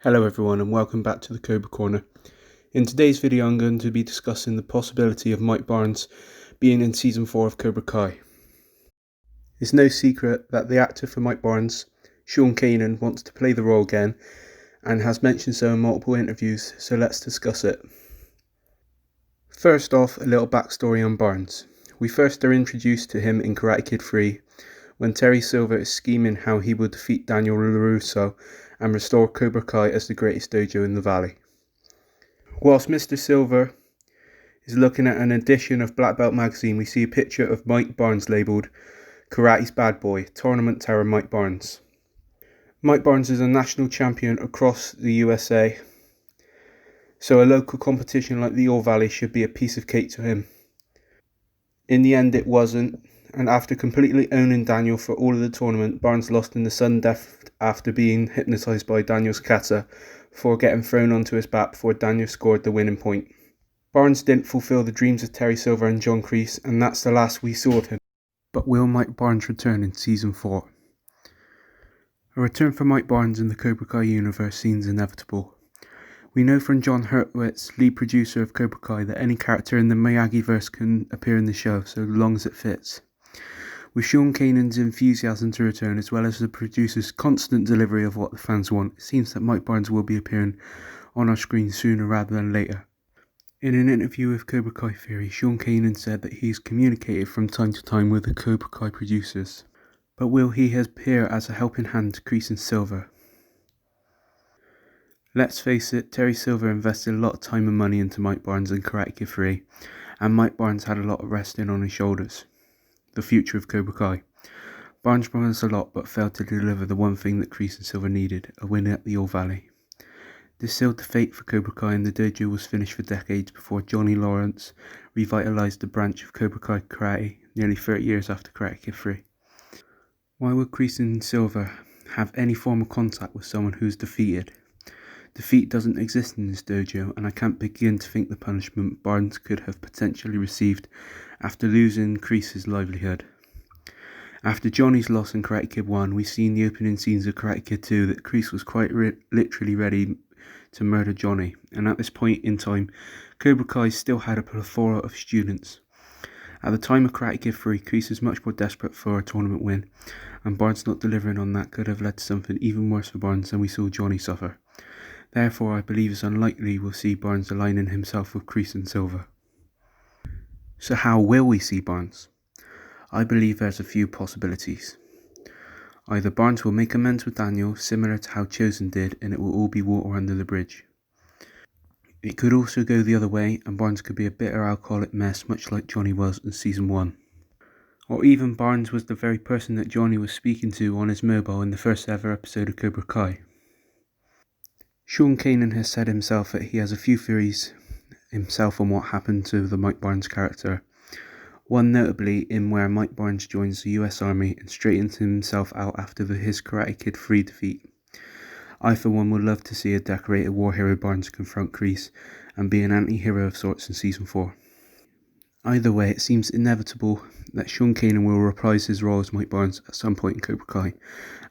Hello everyone and welcome back to the Cobra Corner. In today's video I'm going to be discussing the possibility of Mike Barnes being in Season 4 of Cobra Kai. It's no secret that the actor for Mike Barnes, Sean Kanan, wants to play the role again and has mentioned so in multiple interviews, so let's discuss it. First off, a little backstory on Barnes. We first are introduced to him in Karate Kid 3 when Terry Silver is scheming how he will defeat Daniel LaRusso and restore Cobra Kai as the greatest dojo in the valley. Whilst Mr. Silver is looking at an edition of Black Belt magazine, we see a picture of Mike Barnes labelled Karate's Bad Boy, Tournament Terror Mike Barnes. Mike Barnes is a national champion across the USA, so a local competition like the All Valley should be a piece of cake to him. In the end it wasn't, and after completely owning Daniel for all of the tournament, Barnes lost in the sudden death after being hypnotised by Daniel's kata before getting thrown onto his back before Daniel scored the winning point. Barnes didn't fulfill the dreams of Terry Silver and John Kreese, and that's the last we saw of him. But will Mike Barnes return in Season 4? A return for Mike Barnes in the Cobra Kai universe seems inevitable. We know from John Hurwitz, lead producer of Cobra Kai, that any character in the Miyagi-verse can appear in the show so long as it fits. With Sean Kanan's enthusiasm to return, as well as the producer's constant delivery of what the fans want, it seems that Mike Barnes will be appearing on our screen sooner rather than later. In an interview with Cobra Kai Theory, Sean Kanan said that he's communicated from time to time with the Cobra Kai producers. But will he appear as a helping hand to Kreese and Silver? Let's face it, Terry Silver invested a lot of time and money into Mike Barnes and Karate Kid 3, and Mike Barnes had a lot of resting on his shoulders. The future of Cobra Kai. Barnes promised a lot but failed to deliver the one thing that Kreese and Silver needed, a win at the All Valley. This sealed the fate for Cobra Kai, and the dojo was finished for decades before Johnny Lawrence revitalized the branch of Cobra Kai karate nearly 30 years after Karate Kid 3. Why would Kreese and Silver have any form of contact with someone who's defeated? Defeat doesn't exist in this dojo, and I can't begin to think the punishment Barnes could have potentially received after losing Kreese's livelihood. After Johnny's loss in Karate Kid 1, we see in the opening scenes of Karate Kid 2 that Kreese was quite literally ready to murder Johnny, and at this point in time, Cobra Kai still had a plethora of students. At the time of Karate Kid 3, Kreese is much more desperate for a tournament win, and Barnes not delivering on that could have led to something even worse for Barnes than we saw Johnny suffer. Therefore, I believe it's unlikely we'll see Barnes aligning himself with Kreese and Silver. So how will we see Barnes? I believe there's a few possibilities. Either Barnes will make amends with Daniel, similar to how Chosen did, and it will all be water under the bridge. It could also go the other way, and Barnes could be a bitter alcoholic mess, much like Johnny was in Season 1. Or even Barnes was the very person that Johnny was speaking to on his mobile in the first ever episode of Cobra Kai. Sean Kanan has said himself that he has a few theories himself on what happened to the Mike Barnes character. One notably in where Mike Barnes joins the US Army and straightens himself out after his Karate Kid 3 defeat. I for one would love to see a decorated war hero Barnes confront Kreese and be an anti-hero of sorts in Season 4. Either way, it seems inevitable that Sean Kanan will reprise his role as Mike Barnes at some point in Cobra Kai,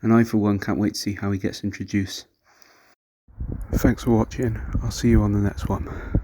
and I for one can't wait to see how he gets introduced. Thanks for watching, I'll see you on the next one.